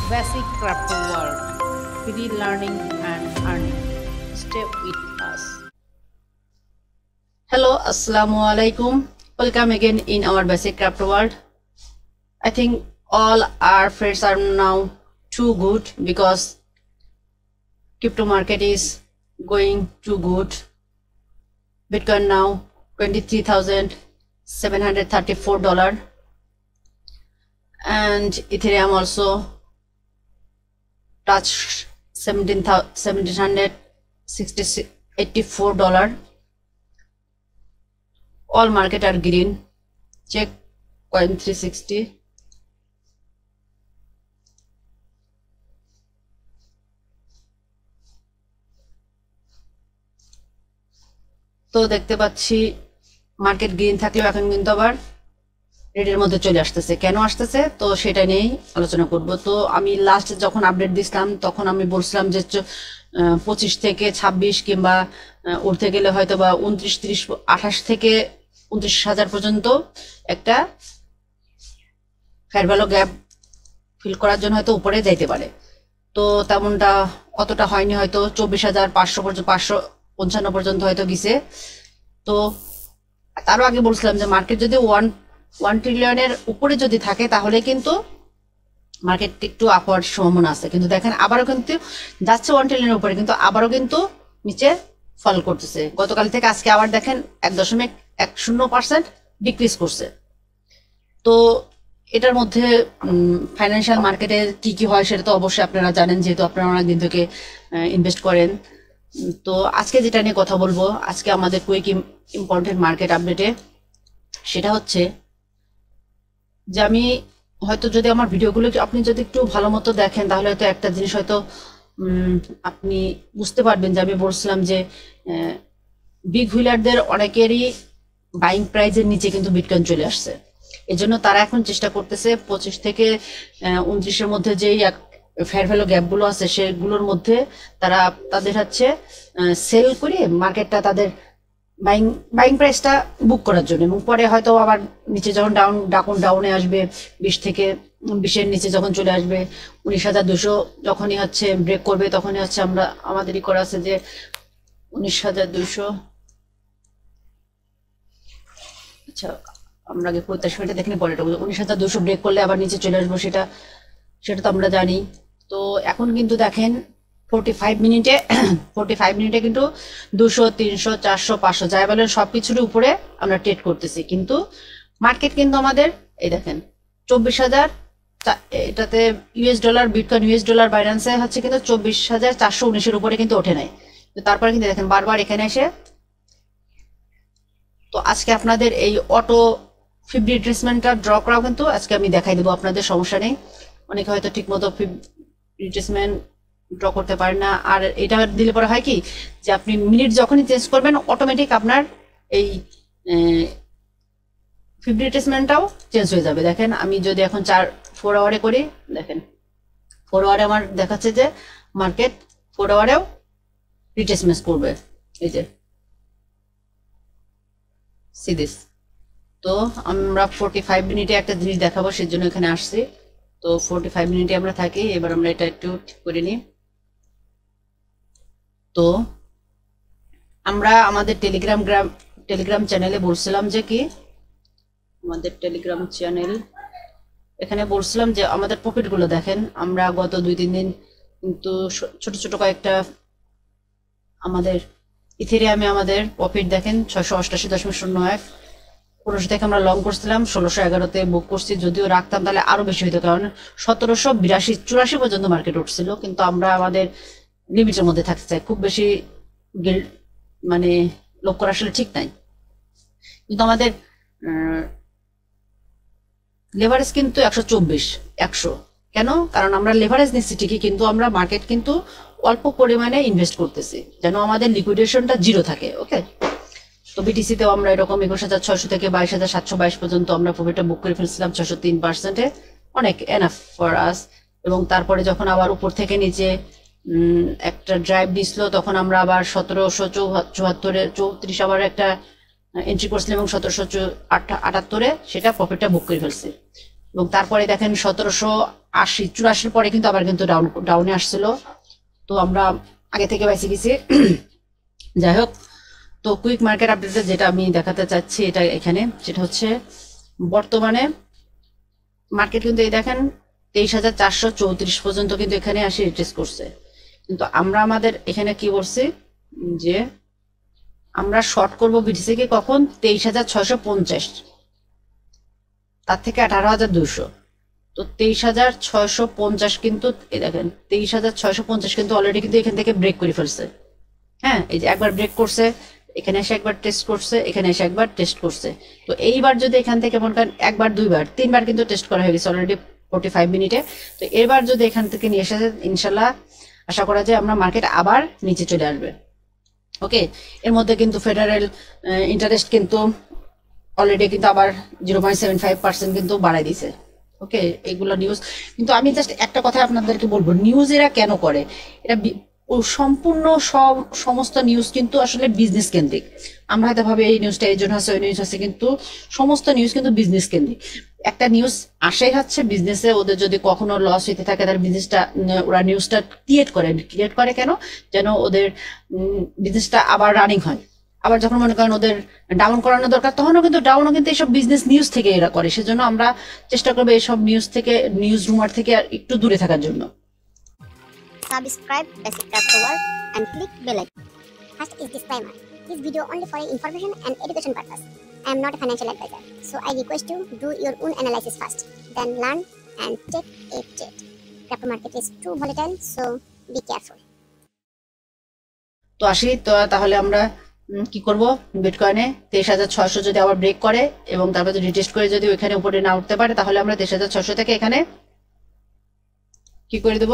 Basic Crypto World. Free learning and earning. Stay with us. Hello, Assalamu alaikum. Welcome again in our Basic Crypto World. I think all our friends are now too good because crypto market is going too good. Bitcoin now $23,734 and Ethereum also touched $1,784. All market are green. Check coin 360. তো দেখতে পাচ্ছি market green থাকলেও এখন কিন্তু আবার রেডের মধ্যে চলে আসতেছে। কেন আসতেছে তো সেটা নিয়েই আলোচনা করব। তো আমি লাস্ট যখন আপডেট দিছিলাম তখন আমি বলছিলাম যে 25 থেকে 26 কিংবা উঠতে গেলে হয়তো বা 29, 30, 28 থেকে 29,000 পর্যন্ত একটা ফেয়ার ভ্যালু গ্যাপ ফিল করার জন্য হয়তো উপরে যাইতে পারে। তো তেমনটা অতটা হয়নি, হয়তো 24,500 পর্যন্ত 555 পর্যন্ত হয়তো গেছে। তো তারও আগে বলছিলাম যে মার্কেট যদি 1 ট্রিলিয়নের উপরে যদি থাকে তাহলে কিন্তু মার্কেট একটু আপওয়ার্ড সম্ভাবনা আছে। কিন্তু দেখেন আবারও কিন্তু যাচ্ছে 1 ট্রিলিয়নের উপরে, কিন্তু আবারও কিন্তু নিচে ফল করতেছে। গতকাল থেকে আজকে আবার দেখেন 1.10% ডিক্রিজ করছে। তো এটার মধ্যে ফাইন্যান্সিয়াল মার্কেটে কি কি হয় সেটা তো অবশ্যই আপনারা জানেন, যেহেতু আপনারা অনেকদিন থেকে ইনভেস্ট করেন। তো আজকে যেটা নিয়ে কথা বলবো, আজকে আমাদের কুইক ইম্পর্টেন্ট মার্কেট আপডেটে, সেটা হচ্ছে যে আমি হয়তো যদি আমার ভিডিওগুলো আপনি যদি একটু ভালো মতো দেখেন তাহলে হয়তো একটা জিনিস হয়তো আপনি বুঝতে পারবেন যে আমি বলছিলাম যে বিগ হুইলারদের অনেকেরই বাইং প্রাইজের নিচে কিন্তু বিটকয়েন চলে আসছে। এজন্য তারা এখন চেষ্টা করতেছে 25 থেকে 29-এর মধ্যে যেই ফেয়ার ভ্যালু গ্যাপগুলো আছে সেগুলোর মধ্যে তারা তাদের হচ্ছে সেল করে মার্কেটটা তাদের বাইং প্রাইসটা বুক করার জন্য, এবং পরে হয়তো আবার নিচে যখন ডাউনে আসবে 20 থেকে 20-এর নিচে যখন চলে আসবে 19,200 যখনই হচ্ছে ব্রেক করবে তখনই হচ্ছে আমাদেরই করা আছে যে 19,200, আচ্ছা আমরা আগে 45 মিনিটে দেখেনি, পরে 19,200 ব্রেক করলে আবার নিচে চলে আসবো, সেটা তো আমরা জানি। তো এখন কিন্তু দেখেন 45 মিনিটে কিন্তু 200, 300, 400, 500 যাই বলেন সবকিছুর উপরে আমরা ট্রেড করতেছি, কিন্তু মার্কেট কিন্তু আমাদের এই দেখেন 24,000, এটাতে US dollar bitcoin US dollar বাইন্যান্সে হচ্ছে কিন্তু 24,419-এর উপরে কিন্তু ওঠে নাই। তো তারপরে কিন্তু দেখেন বারবার এখানে এসে, তো আজকে আপনাদের এই অটো ফিব রিট্রেসমেন্টটা ড্র করাও কিন্তু আজকে আমি দেখাই দেবো আপনাদের, সমস্যা নেই। অনেকে হয়তো ঠিক মতো ফিব রিট্রেসমেন্ট ড্র করতে পারে না, আর এটা দিলে পরে হয় কি যে আপনি মিনিট যখনই চেঞ্জ করবেন অটোমেটিক আপনার এই ফিব রিট্রেসমেন্টটাও চেঞ্জ হয়ে যাবে। দেখেন আমি যদি এখন 4 আওয়ারে করি, দেখেন 4 আওয়ারে আমার দেখাচ্ছে যে মার্কেট 4 আওয়ারেও রিট্রেসমেন্ট করবে, এই যে সি দিস। তো আমরা 45 মিনিটে একটা জিনিস দেখাবো, সেজন্য এখানে আসছি। তো 45 মিনিটে আমরা থাকি। এবার আমরা এটা একটু ঠিক করে নিই। তো আমরা আমাদের টেলিগ্রাম চ্যানেলে বলছিলাম যে কি, আমাদের টেলিগ্রাম চ্যানেল এখানে বলছিলাম যে আমাদের প্রফিট গুলো দেখেন, আমরা গত 2-3 দিন কিন্তু ছোট ছোট কয়েকটা আমাদের ইথেরিয়ামে আমাদের প্রফিট দেখেন 688.01, 1500 থেকে আমরা লং করছিলাম, 1611-তে বুক করছি। যদিও রাখতাম তাহলে আরো বেশি হইতো, কারণ 1782-84 পর্যন্ত মার্কেট উঠছিল, কিন্তু আমরা আমাদের লিমিটের মধ্যে থাকতে চাই। খুব বেশি মানে লোক করা আসলে ঠিক নাই, কিন্তু আমাদের লেভারেজ কিন্তু 124, কেন? কারণ আমরা লেভারেজ নিচ্ছি ঠিকই, কিন্তু আমরা মার্কেট কিন্তু অল্প পরিমাণে ইনভেস্ট করতেছি যেন আমাদের লিকুইডেশনটা জিরো থাকে। ওকে, তো বিটিসিতেও আমরা এরকম 21,600 থেকে 22,722 পর্যন্ত আমরা প্রফিটটা বুক করে ফেলছিলাম 603%, অনেক এনাফ ফর আস। এবং তারপরে যখন আবার উপর থেকে নিচে একটা ড্রাইভ দিছিল তখন আমরা আবার 1774-34 আবার একটা এন্ট্রি করছিলাম এবং 1778-এ সেটা প্রফিটটা বুক করে ফেলছি। এবং তারপরে দেখেন 80 84 পরে কিন্তু আবার কিন্তু ডাউনে আসছিল। তো আমরা আগে থেকে বেঁচে গেছি। যাই হোক, তো কুইক মার্কেট আপডেটে যেটা আমি দেখাতে চাচ্ছি এটা এখানে, যেটা হচ্ছে বর্তমানে মার্কেট কিন্তু এই দেখেন 23,434 পর্যন্ত কিন্তু এখানে আসি রিটেস্ট করছে। কিন্তু আমরা আমাদের এখানে কি করছি যে আমরা শর্ট করবো বিটিসি কে কখন 23,650, তার থেকে 18,200। তো 23,650 কিন্তু এই দেখেন 23,650 কিন্তু অলরেডি কিন্তু এখান থেকে ব্রেক করে ফেলছে। হ্যাঁ, এই যে একবার ব্রেক করছে, এখানে এসে একবার টেস্ট করছে, এখানে এসে একবার টেস্ট করছে। তো এইবার যদি এখান থেকে মনে করেন একবার, দুইবার, তিনবার কিন্তু টেস্ট করা হয়ে গেছে অলরেডি 45 মিনিটে। তো এবার যদি এখান থেকে নিয়ে এসে ইনশাল্লাহ আশা করা যায় আমরা মার্কেট আবার নিচে চলে আসবে। ওকে, এর মধ্যে কিন্তু ফেডারেল ইন্টারেস্ট কিন্তু অলরেডি কিন্তু আবার 0.75% কিন্তু বাড়াই দিছে। ওকে, এগুলো নিউজ। কিন্তু আমি জাস্ট একটা কথা আপনাদেরকে বলবো, নিউজ এরা কেন করে, এটা সম্পূর্ণ সমস্ত নিউজ কিন্তু আসলে বিজনেস কেন্দ্রিক। আমরা হয়তো ভাবে এই নিউজটা এই জন্য আছে, ওই নিউজ আছে, কিন্তু সমস্ত নিউজ কিন্তু বিজনেস কেন্দ্রিক। একটা নিউজ আসে হচ্ছে বিজনেসে, ওদের যদি কখনো লস হইতে থাকে তার বিজনেসটা, ওরা নিউজটা ক্রিয়েট করে কেন, যেন ওদের বিজনেসটা আবার রানিং হয়। আবার যখন মনে করেন ওদের ডাউন করানো দরকার, তখনও কিন্তু এইসব বিজনেস নিউজ থেকে এরা করে। সেজন্য আমরা চেষ্টা করবো এইসব নিউজ থেকে, নিউজ রুমার থেকে একটু দূরে থাকার জন্য। Subscribe Basic Crypto World and click bell icon. First is disclaimer. This video only for information and education purpose. I am not a financial advisor, so I request you do your own analysis first, then learn and take a trade. Crypto market is too volatile, so be careful. তো আসি, তো তাহলে আমরা কি করব, বিটকয়েনে 23,600 যদি আবার break করে এবং তারপর যদি রিটেস্ট করে যদি ওইখানে উপরে না উঠতে পারে, তাহলে আমরা 23,600 থেকে এখানে কি করে দেব,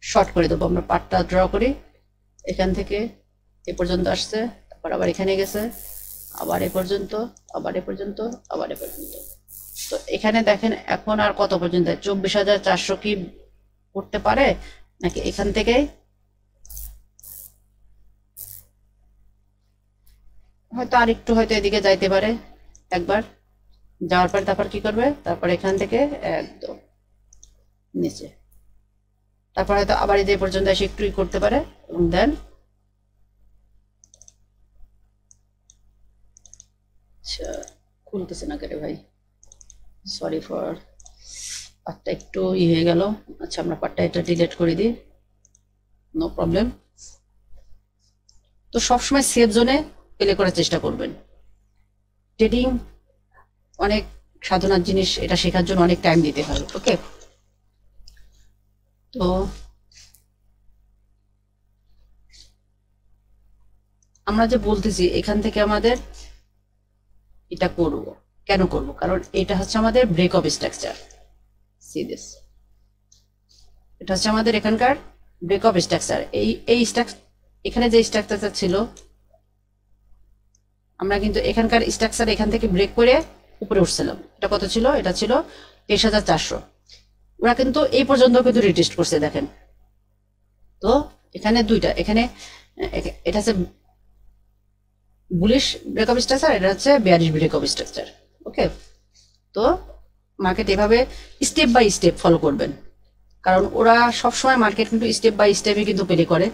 শর্ট করে দেবো। আমরা পার্টটা ড্র করি, এখান থেকে এ পর্যন্ত আসছে, তারপর আবার এখানে গেছে, আবার এ পর্যন্ত, আবার এ পর্যন্ত, আবার এ পর্যন্ত। তো এখানে দেখেন এখন আর কত পর্যন্ত, 24,400 কি করতে পারে নাকি এখান থেকে হয়তো আর একটু হয়তো এদিকে যাইতে পারে। একবার যাওয়ার পর তারপর কি করবে, তারপর এখান থেকে একদম নিচে, তারপর হয়তো আবার এই যে পর্যন্ত এসে একটু করতে পারে এবং দেন আচ্ছা খুলতেছে না কেন ভাই, সরি ফর, পার্টটা একটু হয়ে গেল। আচ্ছা আমরা পার্টটা এটা ডিলিট করে দিই, নো প্রবলেম। তো সবসময় সেফ জোনে প্লে করার চেষ্টা করবেন। ট্রেডিং অনেক সাধনার জিনিস, এটা শেখার জন্য অনেক টাইম দিতে হয়। ওকে, তো আমরা যে বলতেছি এখান থেকে আমাদের এটা করব, কেন করব, কারণ এটা হচ্ছে আমাদের break of structure. See this, এটা হচ্ছে আমাদের এখানকার ব্রেক অফ স্ট্রাকচার। এই এখানে যে স্ট্রাকচারটা ছিল, আমরা কিন্তু এখানকার স্ট্রাকচার এখান থেকে ব্রেক করে উপরে উঠছিলাম। এটা কত ছিল, এটা ছিল 23,400। ওরা কিন্তু এই পর্যন্ত কিন্তু রিটেস্ট করছে দেখেন। তো এখানে দুইটা, এখানে এটা হচ্ছে বুলিশ ব্রেক অফ স্ট্রাকচার, এটা হচ্ছে বেয়ারিশ ব্রেক অফ স্ট্রাকচার। ওকে, তো মার্কেট এভাবে স্টেপ বাই স্টেপ ফলো করবেন, কারণ ওরা সবসময় মার্কেট কিন্তু স্টেপ বাই স্টেপে কিন্তু প্লে করে।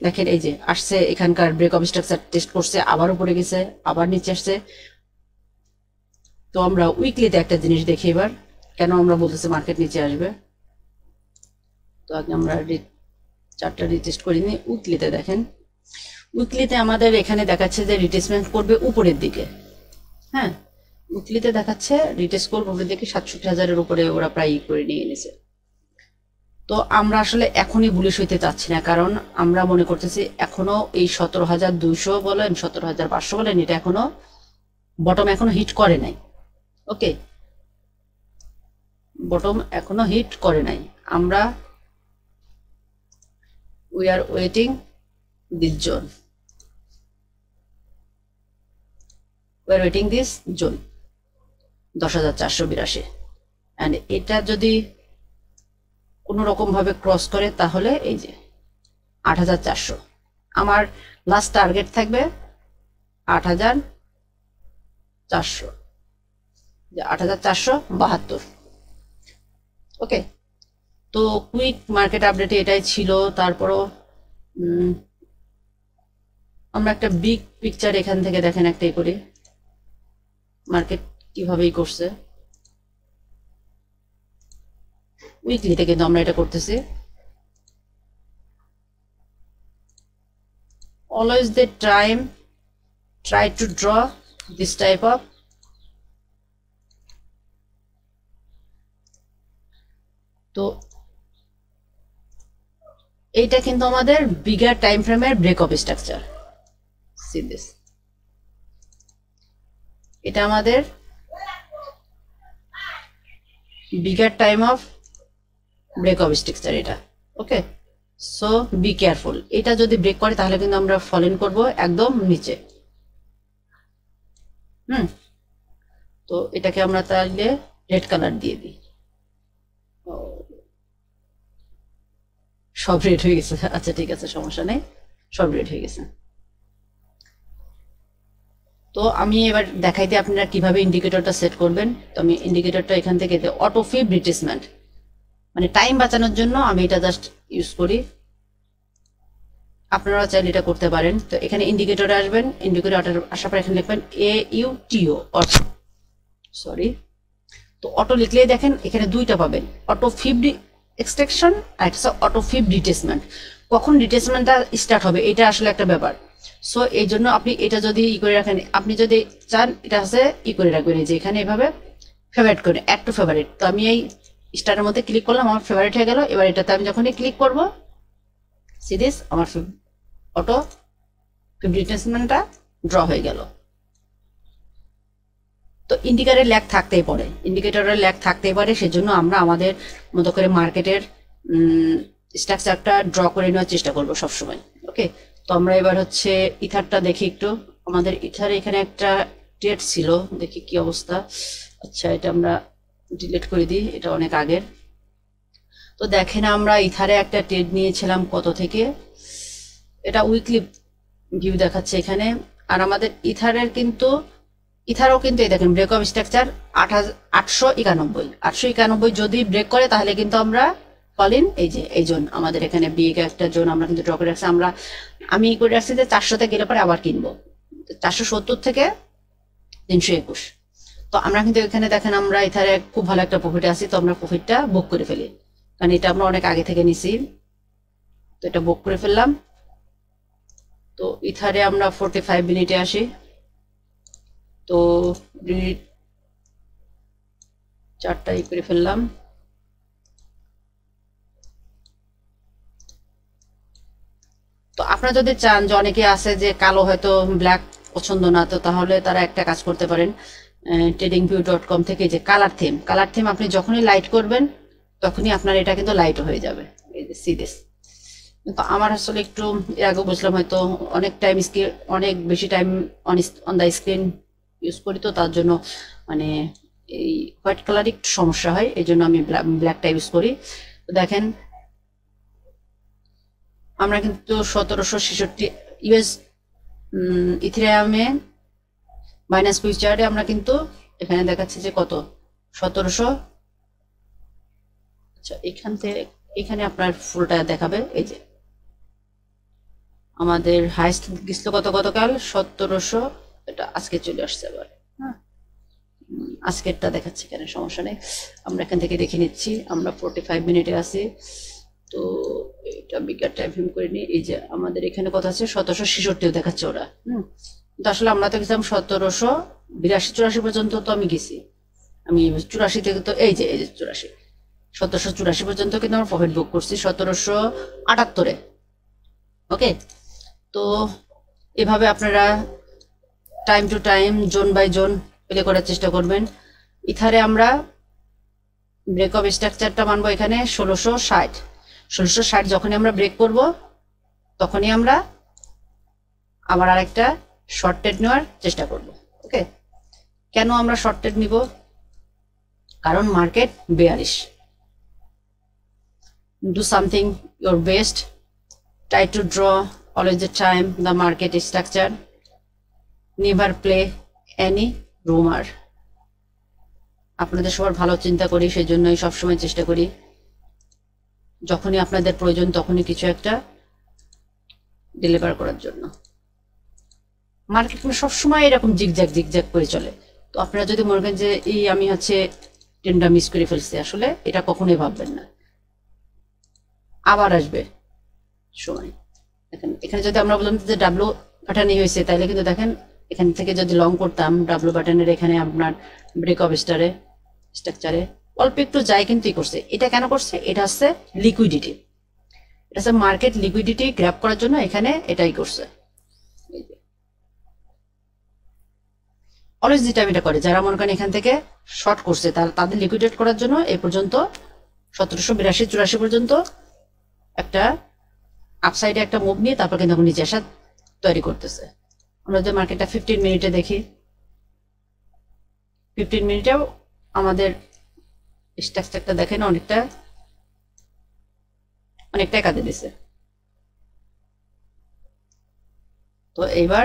দেখেন এই যে আসছে, এখানকার ব্রেক অফ স্ট্রাকচার টেস্ট করছে, আবার উপরে গেছে, আবার নিচে আসছে। তো আমরা উইকলিতে একটা জিনিস দেখি এবার, কেন আমরা বলতেছি মার্কেট নিচে আসবে। তো আগে আমরা চারটা রিটেস্ট করিনি। উইকলিতে দেখেন, উইকলিতে আমাদের এখানে দেখাচ্ছে যে রিটেস্টমেন্ট করবে উপরের দিকে। হ্যাঁ, উইকলিতে দেখাচ্ছে রিটেস্ট করবে উপরের দিকে, 67,000-এর উপরে ওরা প্রায় করে নিয়ে এনেছে। তো আমরা আসলে এখনই বুলিশ হইতে চাচ্ছি না, কারণ আমরা মনে করতেছি এখনো এই 17,200 বলেন, 17,500 বলেন, এটা এখনো বটম এখনো হিট করে নাই। ওকে, বটম এখনো হিট করে নাই। আমরা we are waiting this zone, we are waiting this zone 10,482। And এটা যদি কোনো রকম ভাবে ক্রস করে তাহলে এই যে 8,400, আমার লাস্ট টার্গেট থাকবে 8,400, 8,472। ওকে, তো কুইক মার্কেট আপডেটে এটাই ছিল। তারপরও আমরা একটা বিগ পিকচার এখান থেকে দেখেন একটাই করি মার্কেট কিভাবেই করছে। উইকলিতে কিন্তু আমরা এটা করতেছি। Always the time try to draw this type of তো এইটা কিন্তু আমাদের বিগার টাইম ফ্রেমের break of structure. See this, এটা আমাদের bigger time of break of structure এটা। Okay, so be careful. এটা যদি ব্রেক করে তাহলে কিন্তু আমরা ফল ইন করবো একদম নিচে। তো এটাকে আমরা তাহলে রেড কালার দিয়ে দিই। সব রেড হয়ে গেছে, আচ্ছা ঠিক আছে, সমস্যা নেই, সব রেড হয়ে গেছে। তো আমি এবার দেখাই দিই আপনারা কিভাবে ইন্ডিকেটরটা সেট করবেন। তো আমি ইন্ডিকেটরটা এখান থেকে অটো ফিব রিট্রেসমেন্ট, মানে টাইম বাঁচানোর জন্য আমি এটা জাস্ট ইউজ করি। আপনারা চাইলে এটা করতে পারেন। তো এখানে ইন্ডিকেটরে আসবেন, ইন্ডিকেটর আসার পর এখানে লিখবেন AUTO অটো, সরি। তো অটো লিখলেই দেখেন এখানে দুইটা পাবেন, অটো ফিব এক্সট্রাকশন আর একটা অটো ফিব রিট্রেসমেন্ট। কখন রিট্রেসমেন্টটা স্টার্ট হবে এটা আসলে একটা ব্যাপার। সো এই জন্য আপনি এটা যদি ই করে রাখেন, আপনি যদি চান এটা হচ্ছে ই করে রাখবেন, যে এখানে এভাবে ফেভারিট করে অ্যাড টু ফেভারিট। তো আমি এই স্টারের মধ্যে ক্লিক করলাম, আমার ফেভারিট হয়ে গেল। এবার এটাতে আমি যখনই ক্লিক করবো সিরিজ আমার অটো ফিব রিট্রেসমেন্টটা ড্র হয়ে গেল। তো ইন্ডিকেটরের ল্যাগ থাকতেই পারে, ইন্ডিকেটরের ল্যাগ থাকতেই পারে, সেজন্য আমরা আমাদের মতো করে মার্কেটের স্ট্রাকচারটা ড্র করে নেওয়ার চেষ্টা করব সবসময়। ওকে, তো আমরা এবার হচ্ছে ইথারটা দেখি একটু। আমাদের ইথার এখানে একটা ট্রেড ছিল, দেখি কি অবস্থা। আচ্ছা, এটা আমরা ডিলিট করে দিই, এটা অনেক আগের। তো দেখেন আমরা ইথারে একটা ট্রেড নিয়েছিলাম কত থেকে, এটা উইকলি ভিউ দেখাচ্ছে এখানে। আর আমাদের ইথারের কিন্তু ইথারও কিন্তু এই দেখেন ব্রেক অফ স্ট্রাকচার 891 যদি ব্রেক করে তাহলে কিন্তু আমরা কলিন এই যে এই জোন, আমাদের এখানে বিগ একটা জোন আমরা কিন্তু ড্র করে রাখছি। আমি করে রাখছি যে 400তে গেলে পরে আবার কিনবো, 470 থেকে 321। তো আমরা কিন্তু এখানে দেখেন আমরা ইথারে খুব ভালো একটা প্রফিটে আছি। তো আমরা প্রফিটটা বুক করে ফেলি, কারণ এটা আমরা অনেক আগে থেকে নিছি। তো এটা বুক করে ফেললাম। তো ইথারে আমরা 45 মিনিটে আসি। তো চারটা ই করে ফেললাম। তো আপনারা যদি চান, যে অনেকে আছে যে কালো হয়তো ব্ল্যাক পছন্দ না, তো তাহলে তারা একটা কাজ করতে পারেন, tradingview.com থেকে যে কালার থিম আপনি যখনই লাইট করবেন তখনই আপনার এটা কিন্তু লাইট হয়ে যাবে। এই যে সি দিস। কিন্তু আমার আসলে একটু এর আগে বুঝলাম হয়তো অনেক বেশি time on the screen use করি, তো তার জন্য মানে এই হোয়াইট কালার একটু সমস্যা হয়, এই জন্য আমি ব্ল্যাকটা ইউজ করি। তো দেখেন আমরা কিন্তু 1766 ইউএস ইথেরিয়ামে মাইনাস ফিউচারে আমরা কিন্তু এখানে দেখাচ্ছে যে কত 1700। আচ্ছা, এখান থেকে এখানে আপনার ফুলটা দেখাবে। এই যে আমাদের হাইস্ট গেছিল গতকাল 1700, এটা আজকে চলে আসছে আবার। হ্যাঁ, আজকেরটা দেখাচ্ছে এখানে, সমস্যা নেই, আমরা এখান থেকে দেখে নিচ্ছি। আমরা 45 মিনিটে আছি। তো এটা বিগার টাইম ফ্রেম করে নিই। এই যে আমাদের এখানে কত আছে 1766 দেখাচ্ছে ওরা। তো আসলে আমরা তো গেছিলাম 1782-84 পর্যন্ত, তো আমি গেছি, আমি 84 থেকে, তো এই যে 1784 পর্যন্ত কিন্তু আমরা প্রফিট বুক করছি 1778-এ। ওকে, তো এভাবে আপনারা time to time zone by zone play করার চেষ্টা করবেন। ইথারে আমরা ব্রেক অফ স্ট্রাকচারটা মানবো এখানে 1660 যখনই আমরা ব্রেক করব তখনই আমরা আবার আরেকটা শর্ট ট্রেড নেওয়ার চেষ্টা করব। ওকে, কেন আমরা শর্ট ট্রেড নিব? কারণ market bearish. Do something you're best, try to draw always the time the market structure, never play any rumor। আপনাদের সবার ভালো চিন্তা করি, সেই জন্যই সবসময় চেষ্টা করি যখনই আপনাদের প্রয়োজন তখনই কিছু একটা ডেলিভার করার জন্য। মার্কেট সবসময় এরকম জিগজ্যাগ করে চলে। তো আপনারা যদি মনে করেন যে এই আমি হচ্ছে ট্রেনটা মিস করে ফেলছি, আসলে এটা কখনোই ভাববেন না, আবার আসবে সময়। দেখেন এখানে যদি আমরা বললাম যে ডাব্লু বাটনই হয়েছে, তাহলে কিন্তু দেখেন এখান থেকে যদি লং করতাম ডাব্লু বাটনের এখানে আপনার ব্রেক অফ স্ট্রাকচারে অল্প একটু যায়, কিন্তু করছে। এটা কেন করছে? এটা হচ্ছে লিকুইডিটি, এটা হচ্ছে মার্কেট লিকুইডিটি গ্র্যাব করার জন্য এখানে এটাই করছে। অলওয়েজ যেটা এটা করে, যারা মনে করেন এখান থেকে শর্ট করছে তাদের লিকুইডেট করার জন্য এই পর্যন্ত 1782-84 পর্যন্ত একটা আপসাইডে একটা মুভ নিয়ে তারপর কিন্তু নিচে আসা তৈরি করতেছে। আমরা যদি মার্কেটটা 15 মিনিটে দেখি, 15 মিনিটেও আমাদের স্ট্রাকচারটা দেখেন অনেকটাই কাজে দিছে। তো এইবার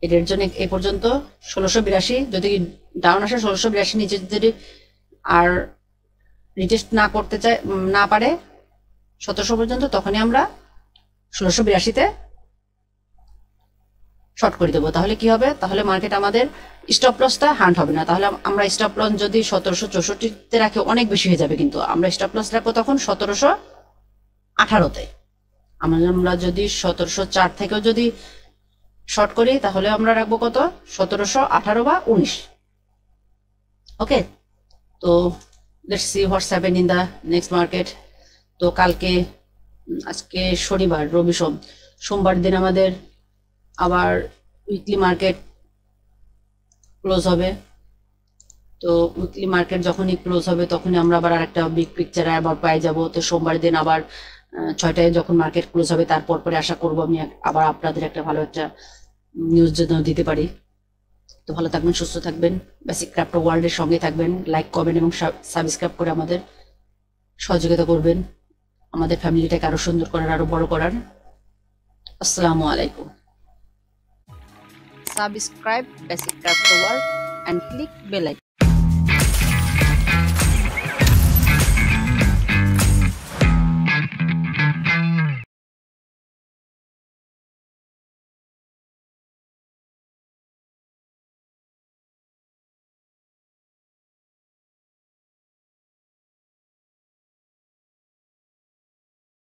এটার জন্য এই পর্যন্ত 1682, যদি ডাউন আসে 1682 নিচে যদি আর রিটেস্ট না করতে চায় না পারে 1700 পর্যন্ত, তখনই আমরা 1682-তে শর্ট করে দেবো। তাহলে কি হবে? তাহলে মার্কেট আমাদের স্টপ লসটা হান্ট হবে না। তাহলে আমরা স্টপ লস যদি 1764-তে রাখি অনেক বেশি হয়ে যাবে, কিন্তু আমরা স্টপ লস রাখবো তখন 1718-তে। আমরা যদি 1704 থেকেও যদি শর্ট করি তাহলে আমরা রাখবো কত? 1718 বা 19। ওকে, তো let's see what's happen in the next market. তো কালকে, আজকে শনিবার, রবি সোমবার দিন আমাদের আবার উইকলি মার্কেট ক্লোজ হবে। তো উইকলি মার্কেট যখনই ক্লোজ হবে তখনই আমরা আবার আরেকটা বিগ পিকচারে আবার পাই যাব। তো সোমবার দিন আবার 6টায় যখন মার্কেট ক্লোজ হবে তারপর পরে আশা করবো আমি আবার আপনাদের একটা ভালো একটা নিউজ জন্য দিতে পারি। তো ভালো থাকবেন, সুস্থ থাকবেন, বেসিক ক্রিপ্টো ওয়ার্ল্ডের সঙ্গে থাকবেন। লাইক কমেন্ট এবং সাবস্ক্রাইব করে আমাদের সহযোগিতা করবেন, আমাদের ফ্যামিলিটাকে আরো সুন্দর করার, আরো বড় করার। আসসালামু আলাইকুম। Subscribe Basic Crypto World and click bell icon.